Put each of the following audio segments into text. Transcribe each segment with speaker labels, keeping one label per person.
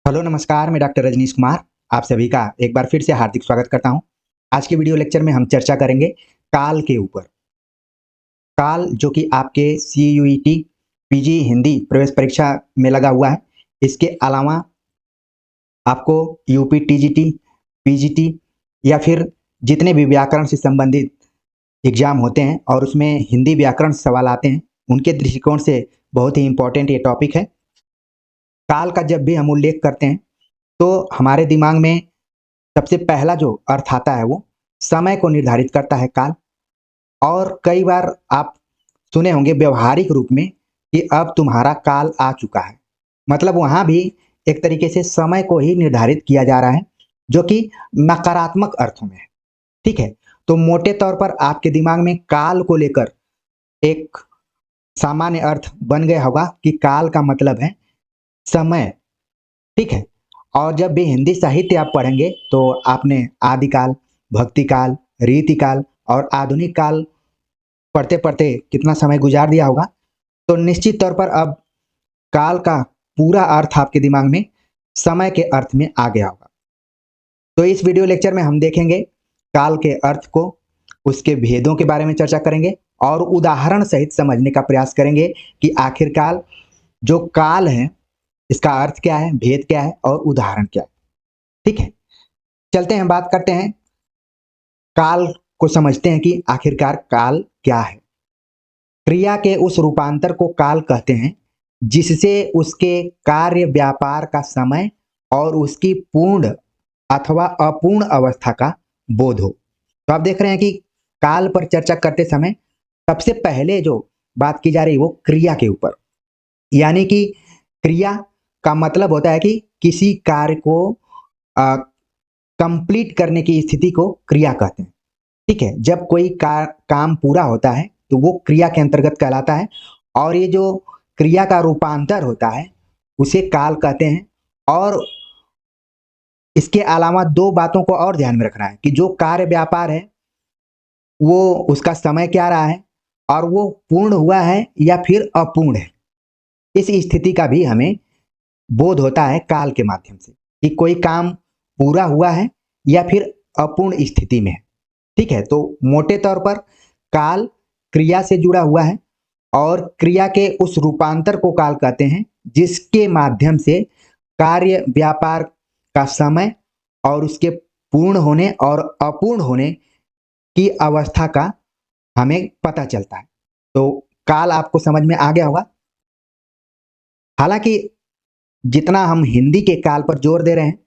Speaker 1: Hello नमस्कार, मैं doctor Rajneesh Kumar आप सभी का एक बार फिर से हार्दिक स्वागत करता हूं। आज के वीडियो लेक्चर में हम चर्चा करेंगे काल के ऊपर। काल जो कि आपके CUET पीजी हिंदी प्रवेश परीक्षा में लगा हुआ है। इसके अलावा आपको यूपी TGT, PGT या फिर जितने भी व्याकरण से संबंधित एग्जाम होते हैं और उसमें हिंदी व्याकरण से सवाल आते हैं, उनके दृष्टिकोण से बहुत ही इंपॉर्टेंट ये टॉपिक है। काल का जब भी हम उल्लेख करते हैं तो हमारे दिमाग में सबसे पहला जो अर्थ आता है वो समय को निर्धारित करता है काल। और कई बार आप सुने होंगे व्यवहारिक रूप में कि अब तुम्हारा काल आ चुका है, मतलब वहां भी एक तरीके से समय को ही निर्धारित किया जा रहा है, जो कि नकारात्मक अर्थों में है। ठीक है, तो मोटे तौर पर आपके दिमाग में काल को लेकर एक सामान्य अर्थ बन गया होगा कि काल का मतलब है समय। ठीक है, और जब भी हिंदी साहित्य आप पढ़ेंगे तो आपने आदिकाल, भक्तिकाल, रीतिकाल और आधुनिक काल पढ़ते पढ़ते कितना समय गुजार दिया होगा। तो निश्चित तौर पर अब काल का पूरा अर्थ आपके दिमाग में समय के अर्थ में आ गया होगा। तो इस वीडियो लेक्चर में हम देखेंगे काल के अर्थ को, उसके भेदों के बारे में चर्चा करेंगे और उदाहरण सहित समझने का प्रयास करेंगे कि आखिरकार जो काल है इसका अर्थ क्या है, भेद क्या है और उदाहरण क्या है। ठीक है, चलते हैं, बात करते हैं, काल को समझते हैं कि आखिरकार काल क्या है। क्रिया के उस रूपांतर को काल कहते हैं जिससे उसके कार्य व्यापार का समय और उसकी पूर्ण अथवा अपूर्ण अवस्था का बोध हो। तो आप देख रहे हैं कि काल पर चर्चा करते समय सबसे पहले जो बात की जा रही है वो क्रिया के ऊपर, यानी कि क्रिया का मतलब होता है कि किसी कार्य को कंप्लीट करने की स्थिति को क्रिया कहते हैं। ठीक है, जब कोई काम पूरा होता है तो वो क्रिया के अंतर्गत कहलाता है, और ये जो क्रिया का रूपांतर होता है उसे काल कहते हैं। और इसके अलावा दो बातों को और ध्यान में रखना है कि जो कार्य व्यापार है वो उसका समय क्या रहा है और वो पूर्ण हुआ है या फिर अपूर्ण है। इस स्थिति का भी हमें बोध होता है काल के माध्यम से कि कोई काम पूरा हुआ है या फिर अपूर्ण स्थिति में है। ठीक है, तो मोटे तौर पर काल क्रिया से जुड़ा हुआ है और क्रिया के उस रूपांतर को काल कहते हैं जिसके माध्यम से कार्य व्यापार का समय और उसके पूर्ण होने और अपूर्ण होने की अवस्था का हमें पता चलता है। तो काल आपको समझ में आ गया होगा। हालांकि जितना हम हिंदी के काल पर जोर दे रहे हैं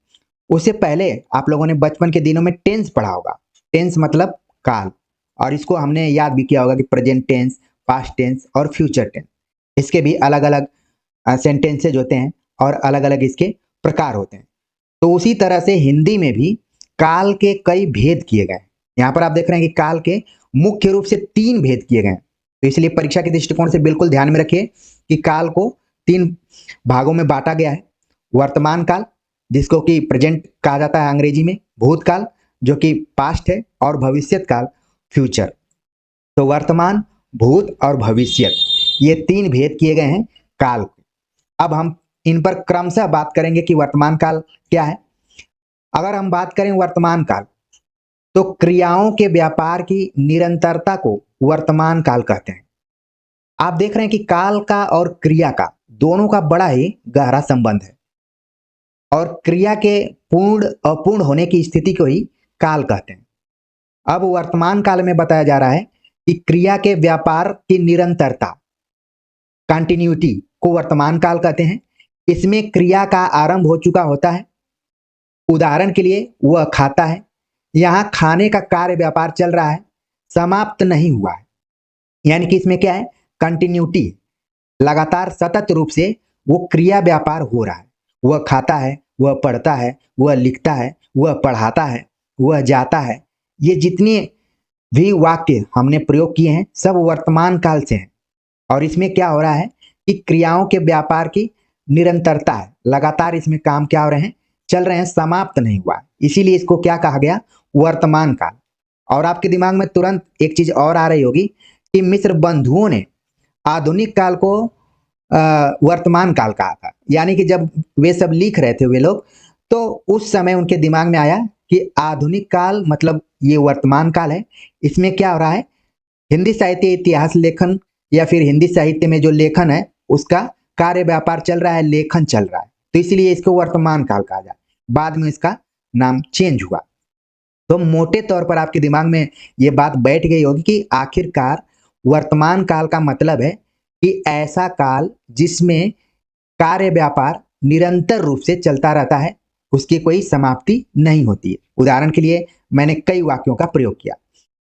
Speaker 1: उससे पहले आप लोगों ने बचपन के दिनों में टेंस पढ़ा होगा। टेंस मतलब काल, और इसको हमने याद भी किया होगा कि प्रेजेंट टेंस, पास्ट टेंस और फ्यूचर टेंस, इसके भी अलग अलग सेंटेंसेज होते हैं और अलग अलग इसके प्रकार होते हैं। तो उसी तरह से हिंदी में भी काल के कई भेद किए गए। यहाँ पर आप देख रहे हैं कि काल के मुख्य रूप से 3 भेद किए गए। तो इसलिए परीक्षा के दृष्टिकोण से बिल्कुल ध्यान में रखिए कि काल को 3 भागों में बांटा गया है। वर्तमान काल, जिसको कि प्रेजेंट कहा जाता है अंग्रेजी में, भूतकाल जो कि पास्ट है, और भविष्यत काल फ्यूचर। तो वर्तमान, भूत और भविष्य, ये 3 भेद किए गए हैं काल के। अब हम इन पर क्रमशः बात करेंगे कि वर्तमान काल क्या है। अगर हम बात करें वर्तमान काल, तो क्रियाओं के व्यापार की निरंतरता को वर्तमान काल कहते हैं। आप देख रहे हैं कि काल का और क्रिया का दोनों का बड़ा ही गहरा संबंध है, और क्रिया के पूर्ण अपूर्ण होने की स्थिति को ही काल कहते हैं। अब वर्तमान काल में बताया जा रहा है कि क्रिया के व्यापार की निरंतरता, कंटिन्यूटी को वर्तमान काल कहते हैं। इसमें क्रिया का आरंभ हो चुका होता है। उदाहरण के लिए वह खाता है, यहां खाने का कार्य व्यापार चल रहा है, समाप्त नहीं हुआ है। यानी कि इसमें क्या है, कंटिन्यूटी, लगातार सतत रूप से वो क्रिया व्यापार हो रहा है। वह खाता है, वह पढ़ता है, वह लिखता है, वह पढ़ाता है, वह जाता है। ये जितने भी वाक्य हमने प्रयोग किए हैं सब वर्तमान काल से हैं, और इसमें क्या हो रहा है कि क्रियाओं के व्यापार की निरंतरता है, लगातार इसमें काम क्या हो रहे हैं, चल रहे हैं, समाप्त नहीं हुआ। इसीलिए इसको क्या कहा गया, वर्तमान काल। और आपके दिमाग में तुरंत एक चीज और आ रही होगी कि मिस्र बंधुओं ने आधुनिक काल को वर्तमान काल कहा था। यानी कि जब वे सब लिख रहे थे वे लोग, तो उस समय उनके दिमाग में आया कि आधुनिक काल मतलब ये वर्तमान काल है, इसमें क्या हो रहा है, हिंदी साहित्य इतिहास लेखन या फिर हिंदी साहित्य में जो लेखन है उसका कार्य व्यापार चल रहा है, लेखन चल रहा है, तो इसलिए इसको वर्तमान काल कहा जाए। बाद में इसका नाम चेंज हुआ। तो मोटे तौर पर आपके दिमाग में ये बात बैठ गई होगी कि आखिरकार वर्तमान काल का मतलब है कि ऐसा काल जिसमें कार्य व्यापार निरंतर रूप से चलता रहता है, उसकी कोई समाप्ति नहीं होती है। उदाहरण के लिए मैंने कई वाक्यों का प्रयोग किया।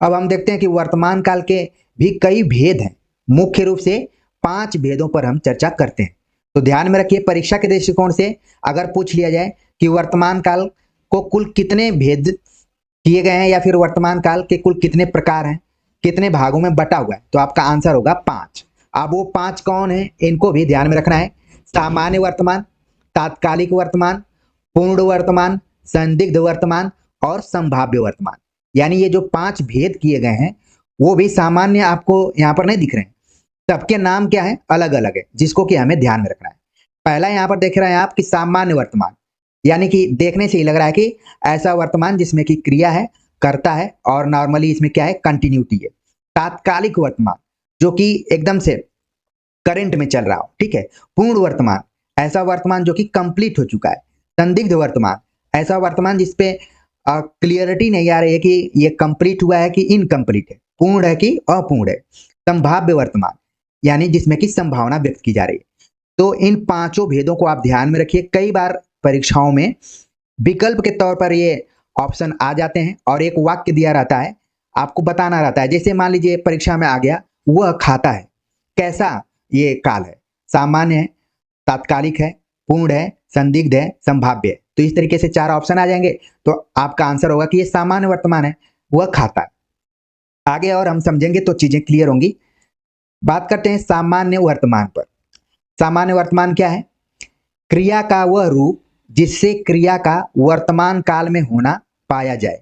Speaker 1: अब हम देखते हैं कि वर्तमान काल के भी कई भेद हैं। मुख्य रूप से 5 भेदों पर हम चर्चा करते हैं। तो ध्यान में रखिए, परीक्षा के दृष्टिकोण से अगर पूछ लिया जाए कि वर्तमान काल को कुल कितने भेद किए गए हैं या फिर वर्तमान काल के कुल कितने प्रकार हैं, कितने भागों में बटा हुआ है, तो आपका आंसर होगा 5। अब वो 5 कौन है, इनको भी ध्यान में रखना है। सामान्य वर्तमान, तात्कालिक वर्तमान, पूर्ण वर्तमान, संदिग्ध वर्तमान और संभाव्य वर्तमान। यानी ये जो 5 भेद किए गए हैं वो भी सामान्य आपको यहाँ पर नहीं दिख रहे हैं, सबके नाम क्या है, अलग अलग है, जिसको कि हमें ध्यान में रखना है। पहला यहाँ पर देख रहे हैं आप कि सामान्य वर्तमान, यानी कि देखने से ही लग रहा है कि ऐसा वर्तमान जिसमें कि क्रिया है, करता है और नॉर्मली इसमें क्या है, कंटिन्यूटी है। तात्कालिक वर्तमान जो कि एकदम से करंट में चल रहा हो, ठीक है। पूर्ण वर्तमान ऐसा वर्तमान जो कि कंप्लीट हो चुका है। संदिग्ध वर्तमान ऐसा वर्तमान जिसपे क्लियरिटी नहीं आ रही है कि ये कंप्लीट हुआ है कि इनकम्प्लीट है, पूर्ण है कि अपूर्ण है। संभाव्य वर्तमान यानी जिसमें कि संभावना व्यक्त की जा रही है। तो इन 5 भेदों को आप ध्यान में रखिए। कई बार परीक्षाओं में विकल्प के तौर पर ये ऑप्शन आ जाते हैं और एक वाक्य दिया रहता है, आपको बताना रहता है। जैसे मान लीजिए परीक्षा में आ गया, वह खाता है, कैसा ये काल है, सामान्य है, तात्कालिक है, पूर्ण है, संदिग्ध है, संभाव्य है। तो इस तरीके से 4 ऑप्शन आ जाएंगे, तो आपका आंसर होगा कि ये सामान्य वर्तमान है, वह खाता है। आगे और हम समझेंगे तो चीजें क्लियर होंगी। बात करते हैं सामान्य वर्तमान पर। सामान्य वर्तमान क्या है, क्रिया का वह रूप जिससे क्रिया का वर्तमान काल में होना पाया जाए,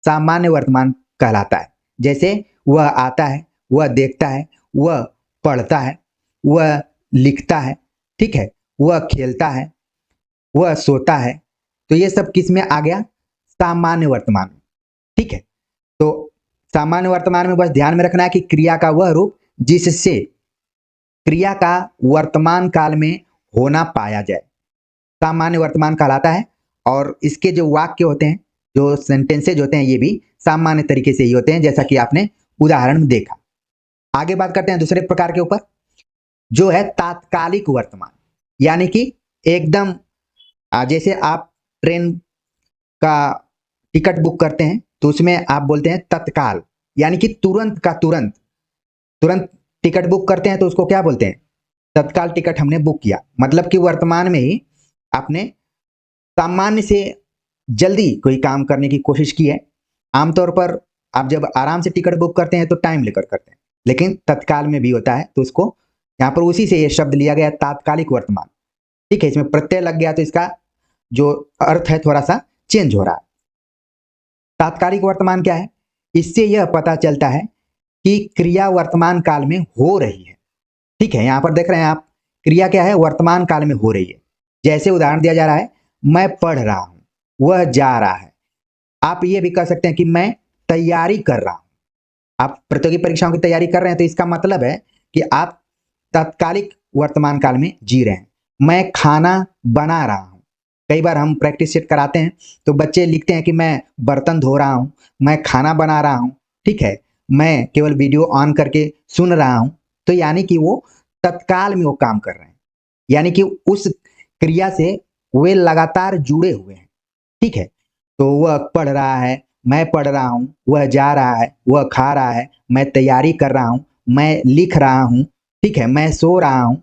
Speaker 1: सामान्य वर्तमान कहलाता है। जैसे वह आता है, वह देखता है, वह पढ़ता है, वह लिखता है, ठीक है, वह खेलता है, वह सोता है। तो ये सब किस में आ गया, सामान्य वर्तमान में, ठीक है। तो सामान्य वर्तमान में बस ध्यान में रखना है कि क्रिया का वह रूप जिससे क्रिया का वर्तमान काल में होना पाया जाए, सामान्य वर्तमान कहलाता है। और इसके जो वाक्य होते हैं, जो सेंटेंसेज होते हैं, ये भी सामान्य तरीके से ही होते हैं, जैसा कि आपने उदाहरण में देखा। आगे बात करते हैं दूसरे प्रकार के ऊपर, जो है तात्कालिक वर्तमान। यानी कि एकदम जैसे आप ट्रेन का टिकट बुक करते हैं तो उसमें आप बोलते हैं तत्काल, यानी कि तुरंत का तुरंत, तुरंत टिकट बुक करते हैं तो उसको क्या बोलते हैं, तत्काल टिकट हमने बुक किया। मतलब कि वर्तमान में ही आपने सामान्य से जल्दी कोई काम करने की कोशिश की है। आमतौर पर आप जब आराम से टिकट बुक करते हैं तो टाइम लेकर करते हैं, लेकिन तत्काल में भी होता है, तो उसको यहाँ पर उसी से ये शब्द लिया गया, तात्कालिक वर्तमान, ठीक है। इसमें प्रत्यय लग गया तो इसका जो अर्थ है थोड़ा सा चेंज हो रहा है। तात्कालिक वर्तमान क्या है, इससे यह पता चलता है कि क्रिया वर्तमान काल में हो रही है, ठीक है। यहाँ पर देख रहे हैं आप, क्रिया क्या है, वर्तमान काल में हो रही है। जैसे उदाहरण दिया जा रहा है, मैं पढ़ रहा हूं, वह जा रहा है। आप ये भी कह सकते हैं कि मैं तैयारी कर रहा हूं। आप प्रतियोगी परीक्षाओं की तैयारी कर रहे हैं तो इसका मतलब है कि आप तात्कालिक वर्तमान काल में जी रहे हैं। मैं खाना बना रहा हूं। कई बार हम प्रैक्टिस सेट कराते हैं तो बच्चे लिखते हैं कि मैं बर्तन धो रहा हूं, मैं खाना बना रहा हूं, ठीक है, मैं केवल वीडियो ऑन करके सुन रहा हूं। तो यानी कि वो तत्काल में वो काम कर रहे हैं, यानी कि उस क्रिया से वे लगातार जुड़े हुए हैं, ठीक है। तो वह पढ़ रहा है, मैं पढ़ रहा हूं, वह जा रहा है, वह खा रहा है, मैं तैयारी कर रहा हूं, मैं लिख रहा हूं, ठीक है, मैं सो रहा हूं।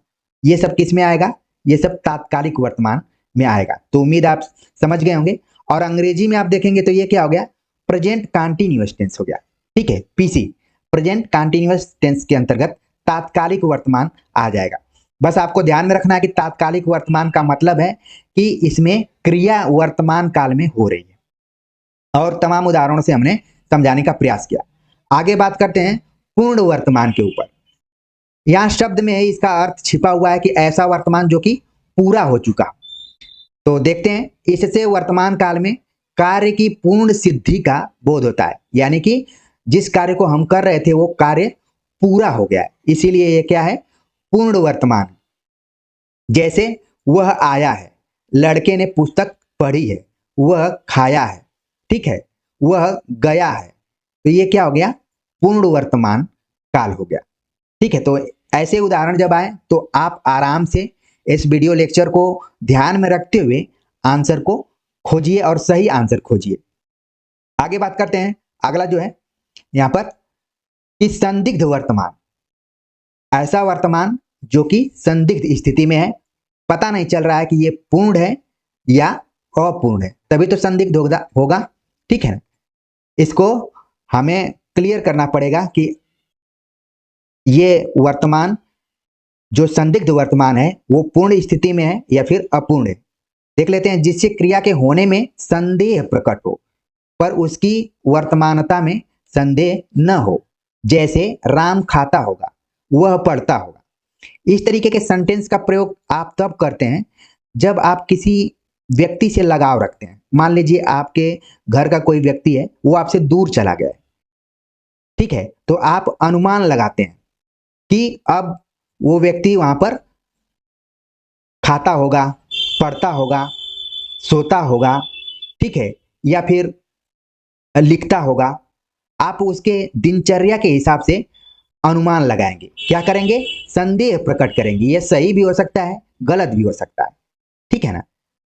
Speaker 1: ये सब किस में आएगा, ये सब तात्कालिक वर्तमान में आएगा। तो उम्मीद आप समझ गए होंगे। और अंग्रेजी में आप देखेंगे तो ये क्या हो गया, प्रेजेंट कंटीन्यूअस टेंस हो गया, ठीक है, पीसी, प्रेजेंट कंटीन्यूअस टेंस के अंतर्गत तात्कालिक वर्तमान आ जाएगा। बस आपको ध्यान में रखना है कि तात्कालिक वर्तमान का मतलब है कि इसमें क्रिया वर्तमान काल में हो रही है, और तमाम उदाहरणों से हमने समझाने का प्रयास किया। आगे बात करते हैं पूर्ण वर्तमान के ऊपर। यहाँ शब्द में ही इसका अर्थ छिपा हुआ है कि ऐसा वर्तमान जो कि पूरा हो चुका। तो देखते हैं, इससे वर्तमान काल में कार्य की पूर्ण सिद्धि का बोध होता है, यानी कि जिस कार्य को हम कर रहे थे वो कार्य पूरा हो गया है, इसीलिए ये क्या है, पूर्ण वर्तमान। जैसे वह आया है, लड़के ने पुस्तक पढ़ी है, वह खाया है, ठीक है, वह गया है, तो ये क्या हो गया, पूर्ण वर्तमान काल हो गया। ठीक है, तो ऐसे उदाहरण जब आए तो आप आराम से इस वीडियो लेक्चर को ध्यान में रखते हुए आंसर को खोजिए और सही आंसर खोजिए। आगे बात करते हैं, अगला जो है यहां पर कि संदिग्ध वर्तमान, ऐसा वर्तमान जो कि संदिग्ध स्थिति में है, पता नहीं चल रहा है कि ये पूर्ण है या अपूर्ण है, तभी तो संदिग्ध होगा। ठीक है, इसको हमें क्लियर करना पड़ेगा कि ये वर्तमान जो संदिग्ध वर्तमान है वो पूर्ण स्थिति में है या फिर अपूर्ण है। देख लेते हैं, जिससे क्रिया के होने में संदेह प्रकट हो पर उसकी वर्तमानता में संदेह न हो, जैसे राम खाता होगा, वह पढ़ता होगा। इस तरीके के सेंटेंस का प्रयोग आप तब करते हैं जब आप किसी व्यक्ति से लगाव रखते हैं। मान लीजिए आपके घर का कोई व्यक्ति है, वो आपसे दूर चला गया है, ठीक है, तो आप अनुमान लगाते हैं कि अब वो व्यक्ति वहां पर खाता होगा, पढ़ता होगा, सोता होगा, ठीक है, या फिर लिखता होगा। आप उसके दिनचर्या के हिसाब से अनुमान लगाएंगे, क्या करेंगे, संदेह प्रकट करेंगे। यह सही भी हो सकता है, गलत भी हो सकता है, ठीक है ना।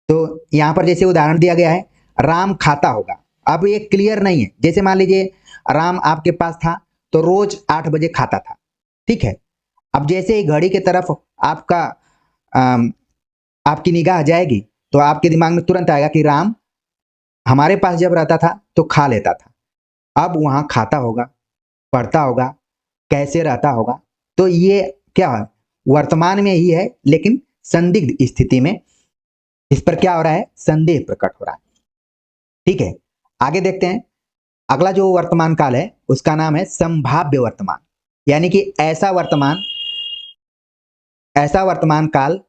Speaker 1: तो यहां पर जैसे उदाहरण दिया गया है, राम खाता होगा, अब ये क्लियर नहीं है। जैसे मान लीजिए राम आपके पास था तो रोज 8 बजे खाता था, ठीक है। अब जैसे ही घड़ी की तरफ आपका आपकी निगाह जाएगी तो आपके दिमाग में तुरंत आएगा कि राम हमारे पास जब रहता था तो खा लेता था, अब वहां खाता होगा, पढ़ता होगा, कैसे रहता होगा। तो ये क्या है, वर्तमान में ही है लेकिन संदिग्ध स्थिति में इस पर क्या हो रहा है, संदेह प्रकट हो रहा है। ठीक है, आगे देखते हैं, अगला जो वर्तमान काल है उसका नाम है संभाव्य वर्तमान, यानी कि ऐसा वर्तमान काल,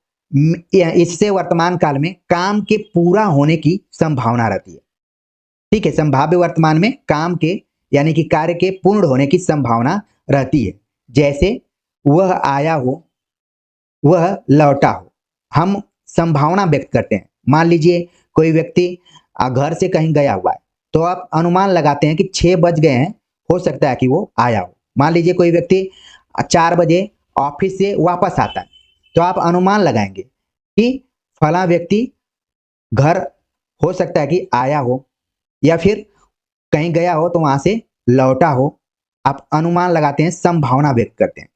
Speaker 1: इससे वर्तमान काल में काम के पूरा होने की संभावना रहती है। ठीक है, संभाव्य वर्तमान में काम के यानी कि कार्य के पूर्ण होने की संभावना रहती है। जैसे वह आया हो, वह लौटा हो, हम संभावना व्यक्त करते हैं। मान लीजिए कोई व्यक्ति घर से कहीं गया हुआ है तो आप अनुमान लगाते हैं कि 6 बज गए हैं, हो सकता है कि वो आया हो। मान लीजिए कोई व्यक्ति 4 बजे ऑफिस से वापस आता है तो आप अनुमान लगाएंगे कि फला व्यक्ति घर हो सकता है कि आया हो या फिर कहीं गया हो तो वहां से लौटा हो। आप अनुमान लगाते हैं, संभावना व्यक्त करते हैं।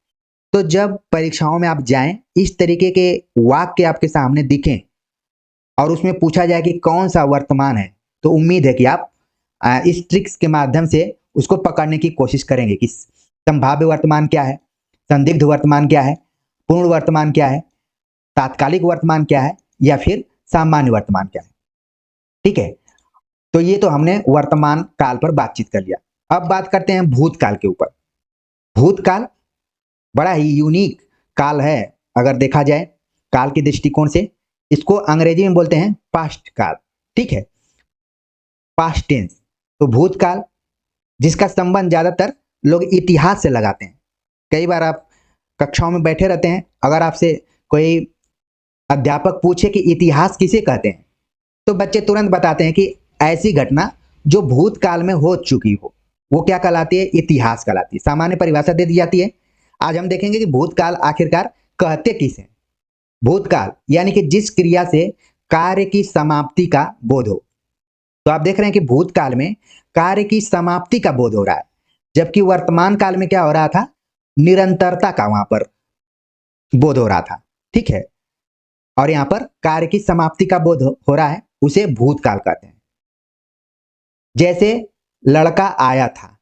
Speaker 1: तो जब परीक्षाओं में आप जाएं, इस तरीके के वाक्य आपके सामने दिखें और उसमें पूछा जाए कि कौन सा वर्तमान है, तो उम्मीद है कि आप इस ट्रिक्स के माध्यम से उसको पकड़ने की कोशिश करेंगे कि संभाव्य वर्तमान क्या है, संदिग्ध वर्तमान क्या है, पूर्ण वर्तमान क्या है, तात्कालिक वर्तमान क्या है या फिर सामान्य वर्तमान क्या है। ठीक है, तो ये तो हमने वर्तमान काल पर बातचीत कर लिया। अब बात करते हैं भूतकाल के ऊपर। भूतकाल बड़ा ही यूनिक काल है अगर देखा जाए काल के दृष्टिकोण से। इसको अंग्रेजी में बोलते हैं पास्ट काल, ठीक है, पास्ट टेंस। तो भूतकाल जिसका संबंध ज्यादातर लोग इतिहास से लगाते हैं। कई बार आप कक्षाओं में बैठे रहते हैं, अगर आपसे कोई अध्यापक पूछे कि इतिहास किसे कहते हैं तो बच्चे तुरंत बताते हैं कि ऐसी घटना जो भूतकाल में हो चुकी हो वो क्या कहलाती है, इतिहास कहलाती है। सामान्य परिभाषा दे दी जाती है। आज हम देखेंगे कि भूतकाल आखिरकार कहते किसे हैं। भूतकाल यानी कि जिस क्रिया से कार्य की समाप्ति का बोध हो। तो आप देख रहे हैं कि भूतकाल में कार्य की समाप्ति का बोध हो रहा है, जबकि वर्तमान काल में क्या हो रहा था, निरंतरता का वहां पर बोध हो रहा था। ठीक है, और यहां पर कार्य की समाप्ति का बोध हो रहा है, उसे भूतकाल कहते हैं। जैसे लड़का आया था,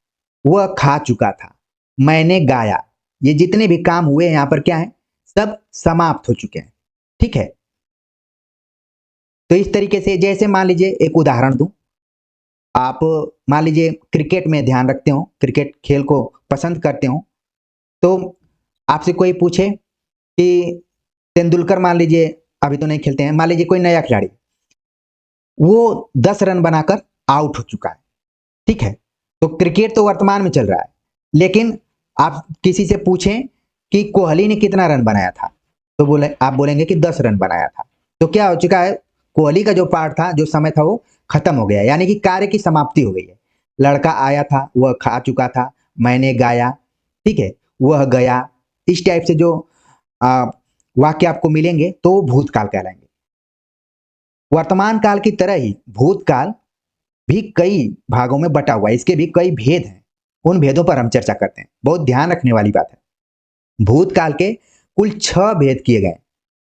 Speaker 1: वह खा चुका था, मैंने गाया, ये जितने भी काम हुए यहां पर क्या है, सब समाप्त हो चुके हैं। ठीक है, तो इस तरीके से जैसे मान लीजिए एक उदाहरण दूं, आप मान लीजिए क्रिकेट में ध्यान रखते हो, क्रिकेट खेल को पसंद करते हो, तो आपसे कोई पूछे कि तेंदुलकर मान लीजिए अभी तो नहीं खेलते हैं, मान लीजिए कोई नया खिलाड़ी, वो 10 रन बनाकर आउट हो चुका है, ठीक है? तो क्रिकेट तो वर्तमान में चल रहा है, लेकिन आप किसी से पूछें कि कोहली ने कितना रन बनाया था, तो आप बोलेंगे कि 10 रन बनाया था। तो क्या हो चुका है, कोहली का जो पार्ट था, जो समय था, वो खत्म हो गया, यानी कि कार्य की समाप्ति हो गई है। लड़का आया था, वह खा चुका था, मैंने गाया, ठीक है, वह गया, इस टाइप से जो वाक्य आपको मिलेंगे तो वो भूतकाल कहलाएंगे। वर्तमान काल की तरह ही भूतकाल भी कई भागों में बटा हुआ है, इसके भी कई भेद हैं। उन भेदों पर हम चर्चा करते हैं, बहुत ध्यान रखने वाली बात है। भूतकाल के कुल 6 भेद किए गए।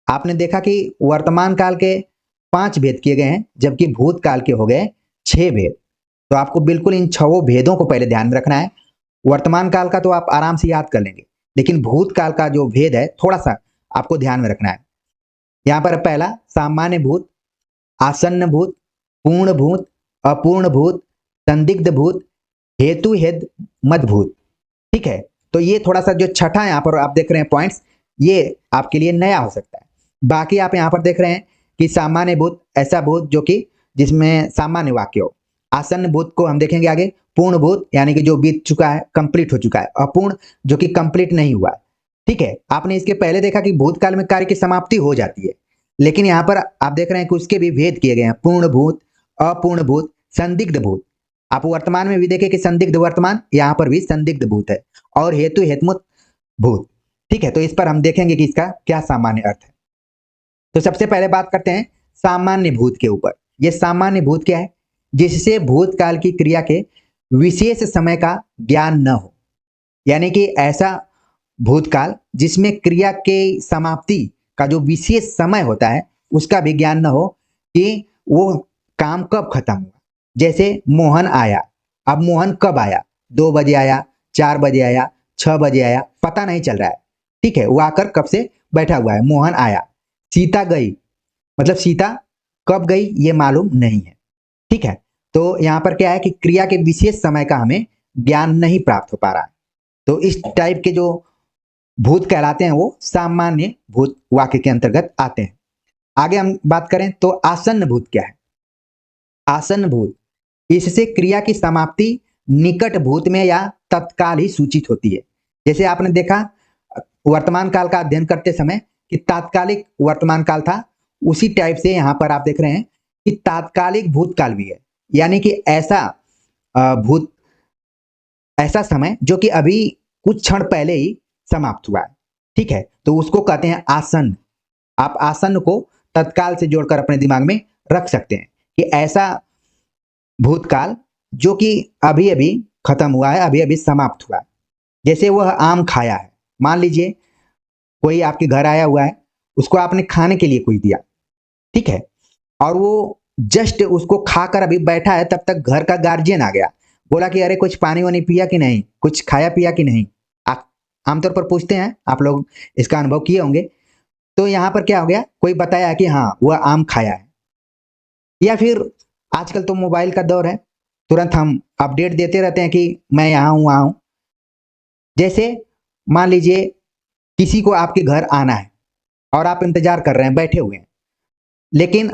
Speaker 1: आपने देखा कि वर्तमान काल के 5 भेद किए गए हैं, जबकि भूतकाल के हो गए 6 भेद। तो आपको बिल्कुल इन 6 भेदों को पहले ध्यान में रखना है। वर्तमान काल का तो आप आराम से याद कर लेंगे, लेकिन भूतकाल का जो भेद है थोड़ा सा आपको ध्यान में रखना है। यहाँ पर पहला सामान्य भूत, आसन्न भूत, पूर्ण भूत, अपूर्ण भूत, संदिग्ध भूत, हेतु हेद मदभूत, ठीक है? तो ये थोड़ा सा जो छठा यहाँ पर आप देख रहे हैं पॉइंट्स, ये आपके लिए नया हो सकता है। बाकी आप यहाँ पर देख रहे हैं कि सामान्य भूत ऐसा भूत जो कि जिसमें सामान्य वाक्य हो। आसन्न भूत को हम देखेंगे आगे। पूर्ण भूत यानी कि जो बीत चुका है, कंप्लीट हो चुका है। अपूर्ण जो कि कंप्लीट नहीं हुआ है, ठीक है? आपने इसके पहले देखा कि भूतकाल में कार्य की समाप्ति हो जाती है, लेकिन यहाँ पर आप देख रहे हैं कि उसके भी भेद किए गए हैं। पूर्ण भूत, अपूर्ण भूत, संदिग्ध भूत। आप वर्तमान में भी देखें कि संदिग्ध वर्तमान, यहाँ पर भी संदिग्ध भूत है, और हेतु हेतुमत भूत, ठीक है? तो इस पर हम देखेंगे कि इसका क्या सामान्य अर्थ है। तो सबसे पहले बात करते हैं सामान्य भूत के ऊपर। ये सामान्य भूत क्या है? जिससे भूतकाल की क्रिया के विशेष समय का ज्ञान न हो, यानी कि ऐसा भूतकाल जिसमें क्रिया के समाप्ति का जो विशेष समय होता है उसका भी ज्ञान न हो कि वो काम कब खत्म हुआ। जैसे मोहन आया, अब मोहन कब आया? 2 बजे आया, 4 बजे आया, 6 बजे आया, पता नहीं चल रहा है, ठीक है? वो आकर कब से बैठा हुआ है, मोहन आया। सीता गई, मतलब सीता कब गई ये मालूम नहीं है, ठीक है? तो यहाँ पर क्या है कि क्रिया के विशेष समय का हमें ज्ञान नहीं प्राप्त हो पा रहा है। तो इस टाइप के जो भूत कहलाते हैं वो सामान्य भूत वाक्य के अंतर्गत आते हैं। आगे हम बात करें तो आसन्न भूत क्या है? आसन्न भूत, इससे क्रिया की समाप्ति निकट भूत में या तत्काल ही सूचित होती है। जैसे आपने देखा वर्तमान काल का अध्ययन करते समय कि तात्कालिक वर्तमान काल था, उसी टाइप से यहाँ पर आप देख रहे हैं कि तात्कालिक भूतकाल भी है, यानी कि ऐसा भूत, ऐसा समय जो कि अभी कुछ क्षण पहले ही समाप्त हुआ है, ठीक है? तो उसको कहते हैं आसन्न। आप आसन्न को तत्काल से जोड़कर अपने दिमाग में रख सकते हैं कि ऐसा भूतकाल जो कि अभी अभी खत्म हुआ है, अभी अभी समाप्त हुआ है। जैसे वह आम खाया है, मान लीजिए कोई आपके घर आया हुआ है, उसको आपने खाने के लिए कुछ दिया, ठीक है? और वो जस्ट उसको खाकर अभी बैठा है, तब तक घर का गार्जियन आ गया, बोला कि अरे कुछ पानी वानी पिया कि नहीं, कुछ खाया पिया कि नहीं। आप आमतौर पर पूछते हैं, आप लोग इसका अनुभव किए होंगे। तो यहाँ पर क्या हो गया, कोई बताया कि हाँ वह आम खाया है। या फिर आजकल तो मोबाइल का दौर है, तुरंत हम अपडेट देते रहते हैं कि मैं यहाँ हूँ वहाँ हूँ। जैसे मान लीजिए किसी को आपके घर आना है और आप इंतजार कर रहे हैं, बैठे हुए हैं, लेकिन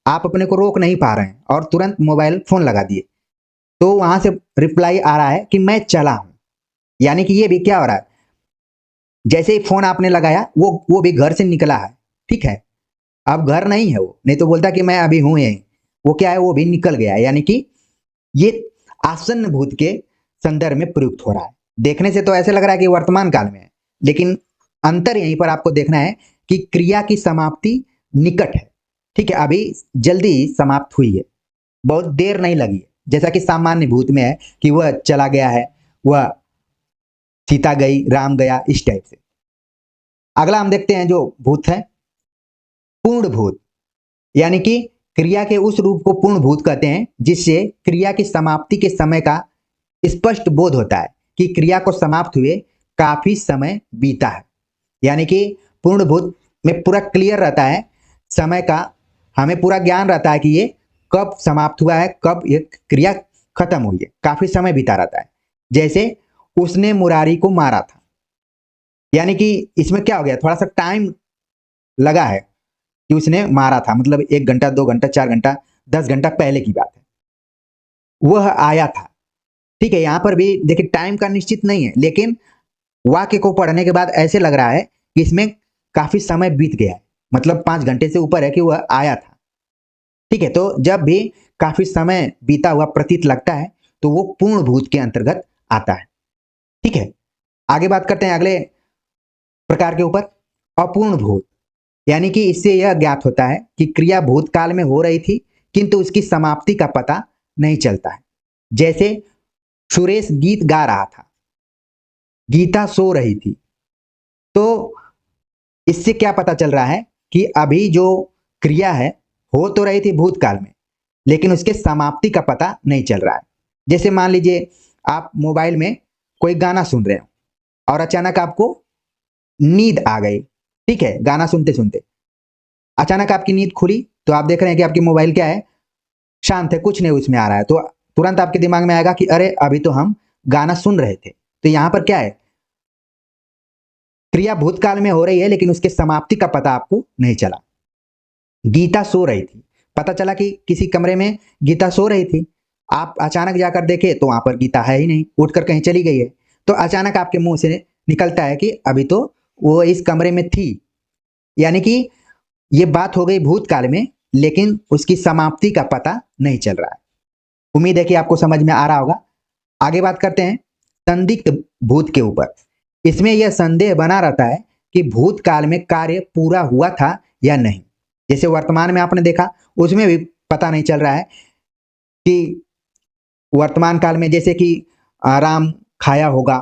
Speaker 1: आप अपने को रोक नहीं पा रहे हैं और तुरंत मोबाइल फोन लगा दिए, तो वहां से रिप्लाई आ रहा है कि मैं चला हूं। यानी कि ये भी क्या हो रहा है, जैसे ही फोन आपने लगाया वो भी घर से निकला है, ठीक है? अब घर नहीं है वो, नहीं तो बोलता कि मैं अभी हूं यहीं। वो क्या है, वो भी निकल गया है, यानी कि ये आसन्न भूत के संदर्भ में प्रयुक्त हो रहा है। देखने से तो ऐसे लग रहा है कि वर्तमान काल में है, लेकिन अंतर यहीं पर आपको देखना है कि क्रिया की समाप्ति निकट है, ठीक है? अभी जल्दी समाप्त हुई है, बहुत देर नहीं लगी है। जैसा कि सामान्य भूत में है कि वह चला गया है, वह सीता गई, राम गया, इस टाइप से। अगला हम देखते हैं जो भूत है पूर्ण भूत, यानी कि क्रिया के उस रूप को पूर्ण भूत कहते हैं जिससे क्रिया की समाप्ति के समय का स्पष्ट बोध होता है कि क्रिया को समाप्त हुए काफी समय बीता है। यानी कि पूर्ण भूत में पूरा क्लियर रहता है समय का, हमें पूरा ज्ञान रहता है कि ये कब समाप्त हुआ है, कब ये क्रिया खत्म हुई है, काफी समय बीता रहता है। जैसे उसने मुरारी को मारा था, यानी कि इसमें क्या हो गया, थोड़ा सा टाइम लगा है कि उसने मारा था, मतलब 1 घंटा 2 घंटा 4 घंटा 10 घंटा पहले की बात है, वह आया था। ठीक है, यहाँ पर भी देखिए टाइम का निश्चित नहीं है, लेकिन वाक्य को पढ़ने के बाद ऐसे लग रहा है कि इसमें काफी समय बीत गया है, मतलब 5 घंटे से ऊपर है कि वह आया था। ठीक है, तो जब भी काफी समय बीता हुआ प्रतीत लगता है तो वो पूर्ण भूत के अंतर्गत आता है। ठीक है, आगे बात करते हैं अगले प्रकार के ऊपर, अपूर्ण भूत। यानी कि इससे यह ज्ञात होता है कि क्रिया भूतकाल में हो रही थी किंतु उसकी समाप्ति का पता नहीं चलता है। जैसे सुरेश गीत गा रहा था, गीता सो रही थी, तो इससे क्या पता चल रहा है कि अभी जो क्रिया है हो तो रही थी भूतकाल में, लेकिन उसके समाप्ति का पता नहीं चल रहा है। जैसे मान लीजिए आप मोबाइल में कोई गाना सुन रहे हो और अचानक आपको नींद आ गई। ठीक है, गाना सुनते सुनते अचानक आपकी नींद खुली तो आप देख रहे हैं कि आपकी मोबाइल क्या है, शांत है, कुछ नहीं उसमें आ रहा है, तो तुरंत आपके दिमाग में आएगा कि अरे अभी तो हम गाना सुन रहे थे। तो यहां पर क्या है, क्रिया भूतकाल में हो रही है लेकिन उसके समाप्ति का पता आपको नहीं चला। गीता सो रही थी, पता चला कि किसी कमरे में गीता सो रही थी, आप अचानक जाकर देखे तो वहां पर गीता है ही नहीं, उठकर कहीं चली गई है। तो अचानक आपके मुंह से निकलता है कि अभी तो वो इस कमरे में थी। यानी कि ये बात हो गई भूतकाल में, लेकिन उसकी समाप्ति का पता नहीं चल रहा है। उम्मीद है कि आपको समझ में आ रहा होगा। आगे बात करते हैं संदिग्ध भूत के ऊपर। इसमें यह संदेह बना रहता है कि भूतकाल में कार्य पूरा हुआ था या नहीं। जैसे वर्तमान में आपने देखा, उसमें भी पता नहीं चल रहा है कि वर्तमान काल में जैसे कि राम खाया होगा,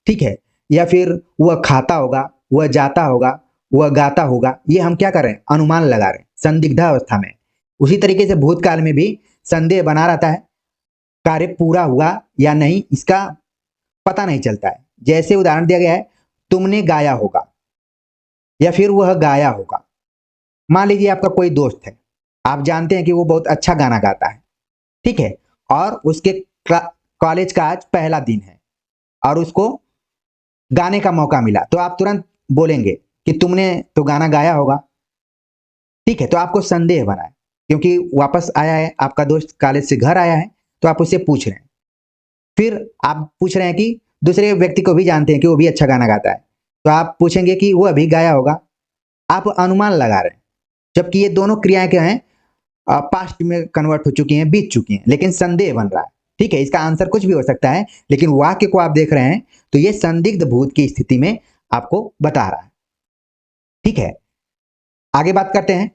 Speaker 1: ठीक है, या फिर वह खाता होगा, वह जाता होगा, वह गाता होगा, ये हम क्या कर रहे हैं, अनुमान लगा रहे हैं संदिग्धा अवस्था में। उसी तरीके से भूतकाल में भी संदेह बना रहता है, कार्य पूरा हुआ या नहीं इसका पता नहीं चलता है। जैसे उदाहरण दिया गया है, तुमने गाया होगा या फिर वह गाया होगा। मान लीजिए आपका कोई दोस्त है, आप जानते हैं कि वो बहुत अच्छा गाना गाता है, ठीक है, और उसके कॉलेज का आज पहला दिन है और उसको गाने का मौका मिला, तो आप तुरंत बोलेंगे कि तुमने तो गाना गाया होगा। ठीक है, तो आपको संदेह बना है क्योंकि वापस आया है आपका दोस्त, कॉलेज से घर आया है, तो आप उससे पूछ रहे हैं। फिर आप पूछ रहे हैं कि दूसरे व्यक्ति को भी जानते हैं कि वो भी अच्छा गाना गाता है, तो आप पूछेंगे कि वो अभी गाया होगा। आप अनुमान लगा रहे हैं, जबकि ये दोनों क्रियाएं क्या हैं, पास्ट में कन्वर्ट हो चुकी हैं, बीत चुकी हैं, लेकिन संदेह बन रहा है। ठीक है, इसका आंसर कुछ भी हो सकता है, लेकिन वाक्य को आप देख रहे हैं तो ये संदिग्ध भूत की स्थिति में आपको बता रहा है। ठीक है, आगे बात करते हैं।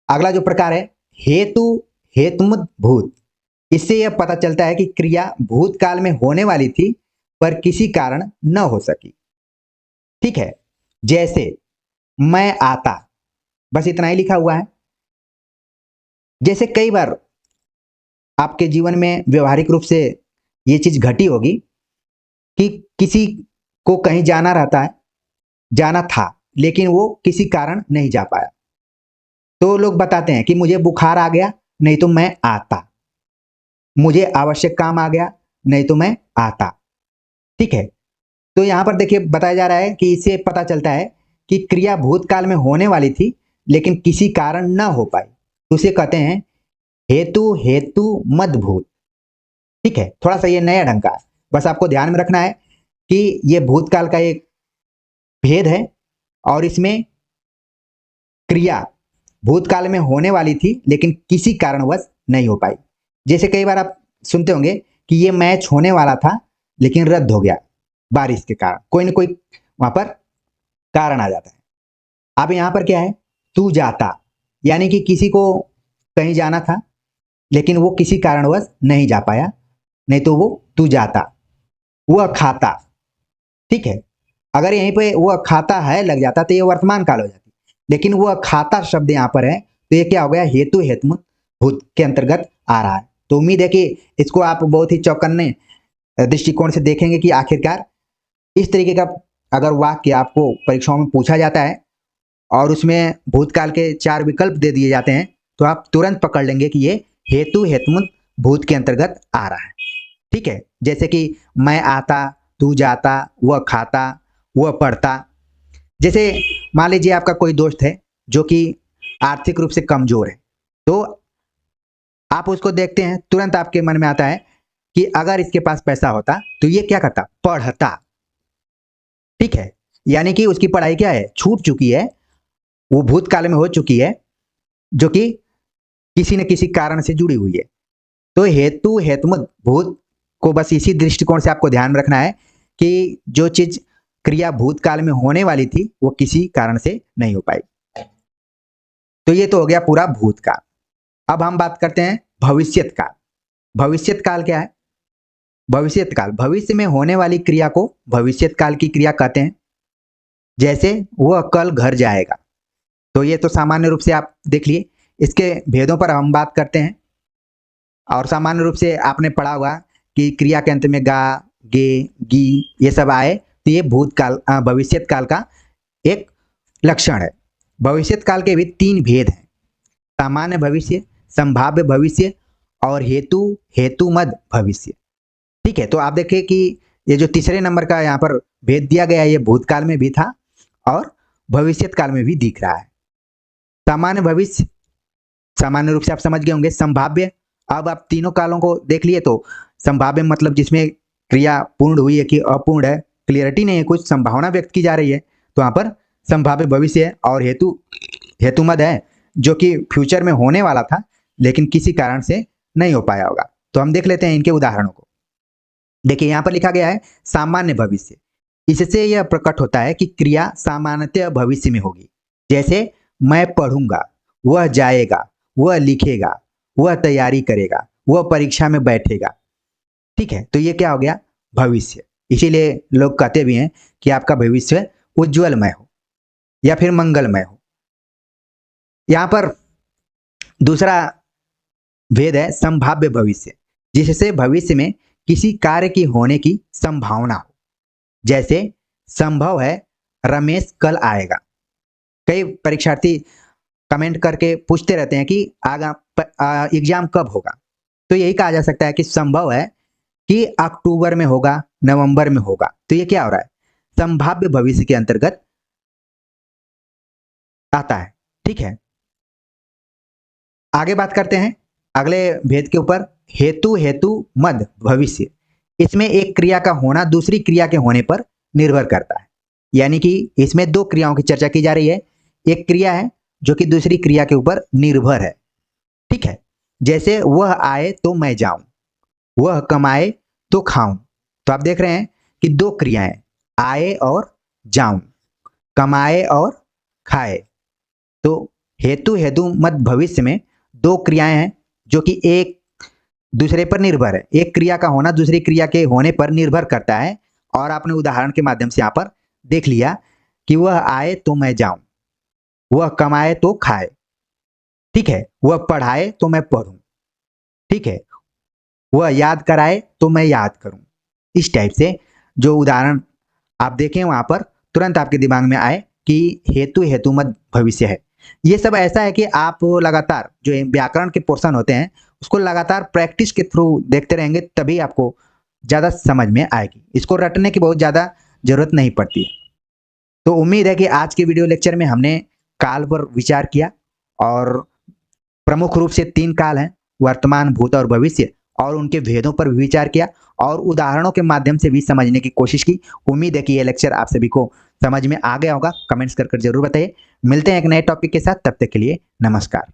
Speaker 1: अगला जो प्रकार है हेतु हेतुमत भूत। इससे यह पता चलता है कि क्रिया भूतकाल में होने वाली थी पर किसी कारण न हो सकी। ठीक है, जैसे मैं आता, बस इतना ही लिखा हुआ है। जैसे कई बार आपके जीवन में व्यवहारिक रूप से ये चीज घटी होगी कि किसी को कहीं जाना रहता है, जाना था, लेकिन वो किसी कारण नहीं जा पाया, तो लोग बताते हैं कि मुझे बुखार आ गया, नहीं तो मैं आता, मुझे आवश्यक काम आ गया, नहीं तो मैं आता। ठीक है, तो यहां पर देखिए बताया जा रहा है कि इससे पता चलता है कि क्रिया भूतकाल में होने वाली थी लेकिन किसी कारण न हो पाई, तो उसे कहते हैं हेतु हेतु मद भूत। ठीक है, थोड़ा सा ये नया ढंग का है, बस आपको ध्यान में रखना है कि ये भूतकाल का एक भेद है और इसमें क्रिया भूतकाल में होने वाली थी लेकिन किसी कारणवश नहीं हो पाई। जैसे कई बार आप सुनते होंगे कि ये मैच होने वाला था लेकिन रद्द हो गया बारिश के कारण, कोई ना कोई वहां पर कारण आ जाता है। अब यहां पर क्या है, तू जाता, यानी कि किसी को कहीं जाना था लेकिन वो किसी कारणवश नहीं जा पाया, नहीं तो वो तू जाता। वह खाता, ठीक है, अगर यहीं पे वह खाता है लग जाता तो ये वर्तमान काल हो जाती, लेकिन वह खाता शब्द यहाँ पर है तो ये क्या हो गया, हेतु हेतु भूत के अंतर्गत आ रहा है। तो उम्मीद है कि इसको आप बहुत ही चौकन्ने दृष्टिकोण से देखेंगे कि आखिरकार इस तरीके का अगर वाक्य आपको परीक्षाओं में पूछा जाता है और उसमें भूतकाल के 4 विकल्प दे दिए जाते हैं तो आप तुरंत पकड़ लेंगे कि ये हेतु हेतुमत भूत के अंतर्गत आ रहा है। ठीक है, जैसे कि मैं आता, तू जाता, वह खाता, वह पढ़ता। जैसे मान लीजिए आपका कोई दोस्त है जो कि आर्थिक रूप से कमजोर है, तो आप उसको देखते हैं, तुरंत आपके मन में आता है कि अगर इसके पास पैसा होता तो ये क्या करता, पढ़ता। ठीक है, यानी कि उसकी पढ़ाई क्या है, छूट चुकी है, वो भूतकाल में हो चुकी है, जो कि किसी न किसी कारण से जुड़ी हुई है। तो हेतु हेतुमत भूत को बस इसी दृष्टिकोण से आपको ध्यान रखना है कि जो चीज क्रिया भूतकाल में होने वाली थी वो किसी कारण से नहीं हो पाई। तो ये तो हो गया पूरा भूतकाल। अब हम बात करते हैं भविष्यत काल। भविष्यत काल क्या है? भविष्यत काल भविष्य में होने वाली क्रिया को भविष्यत काल की क्रिया कहते हैं। जैसे वह कल घर जाएगा, तो ये तो सामान्य रूप से आप देख लिए। इसके भेदों पर हम बात करते हैं। और सामान्य रूप से आपने पढ़ा होगा कि क्रिया के अंत में गा, गे, गी ये सब आए तो ये भूतकाल भविष्यत काल का एक लक्षण है। भविष्यत काल के भी 3 भेद हैं, सामान्य भविष्य, संभाव्य भविष्य और हेतुमद भविष्य। ठीक है, तो आप देखें कि ये जो तीसरे नंबर का यहाँ पर भेद दिया गया है, ये भूतकाल में भी था और भविष्यत काल में भी दिख रहा है। सामान्य भविष्य सामान्य रूप से आप समझ गए होंगे। संभाव्य, अब आप तीनों कालों को देख लिए तो संभाव्य मतलब जिसमें क्रिया पूर्ण हुई है कि अपूर्ण है, क्लियरिटी नहीं है, कुछ संभावना व्यक्त की जा रही है, तो वहां पर संभाव्य भविष्य है। और हेतुमद है जो कि फ्यूचर में होने वाला था लेकिन किसी कारण से नहीं हो पाया होगा। तो हम देख लेते हैं इनके उदाहरणों को। देखिए यहाँ पर लिखा गया है सामान्य भविष्य। इससे यह प्रकट होता है कि क्रिया सामान्यतः भविष्य में होगी। जैसे मैं पढ़ूंगा, वह जाएगा, वह लिखेगा, वह तैयारी करेगा, वह परीक्षा में बैठेगा। ठीक है, तो ये क्या हो गया, भविष्य। इसीलिए लोग कहते भी हैं कि आपका भविष्य उज्जवलमय हो या फिर मंगलमय हो। यहां पर दूसरा भेद है संभाव्य भविष्य, जिससे भविष्य में किसी कार्य की होने की संभावना हो। जैसे संभव है रमेश कल आएगा। कई परीक्षार्थी कमेंट करके पूछते रहते हैं कि एग्जाम कब होगा, तो यही कहा जा सकता है कि संभव है कि अक्टूबर में होगा, नवंबर में होगा। तो ये क्या हो रहा है, संभाव्य भविष्य के अंतर्गत आता है। ठीक है, आगे बात करते हैं अगले भेद के ऊपर, हेतुमद भविष्य। इसमें एक क्रिया का होना दूसरी क्रिया के होने पर निर्भर करता है। यानी कि इसमें 2 क्रियाओं की चर्चा की जा रही है। एक क्रिया है जो कि दूसरी क्रिया के ऊपर निर्भर है। ठीक है, जैसे वह आए तो मैं जाऊं, वह कमाए तो खाऊं। तो आप देख रहे हैं कि 2 क्रियाएं, आए और जाऊं, कमाए और खाए। तो हेतुमद भविष्य में 2 क्रियाएं हैं जो कि एक दूसरे पर निर्भर है। एक क्रिया का होना दूसरी क्रिया के होने पर निर्भर करता है। और आपने उदाहरण के माध्यम से यहाँ पर देख लिया कि वह आए तो मैं जाऊं, वह कमाए तो खाए। ठीक है, वह पढ़ाए तो मैं पढ़ूं। ठीक है, वह याद कराए तो मैं याद करूं। इस टाइप से जो उदाहरण आप देखें वहां पर तुरंत आपके दिमाग में आए कि हेतुमद भविष्य है। ये सब ऐसा है कि आप लगातार जो व्याकरण के पोर्शन होते हैं उसको लगातार प्रैक्टिस के थ्रू देखते रहेंगे, तभी आपको ज़्यादा समझ में आएगी। इसको रटने की बहुत ज़्यादा जरूरत नहीं पड़ती है। तो उम्मीद है कि आज के वीडियो लेक्चर में हमने काल पर विचार किया और प्रमुख रूप से 3 काल हैं, वर्तमान, भूत और भविष्य, और उनके भेदों पर विचार किया और उदाहरणों के माध्यम से भी समझने की कोशिश की। उम्मीद है कि यह लेक्चर आप सभी को समझ में आ गया होगा। कमेंट्स कर जरूर बताइए। मिलते हैं एक नए टॉपिक के साथ, तब तक के लिए नमस्कार।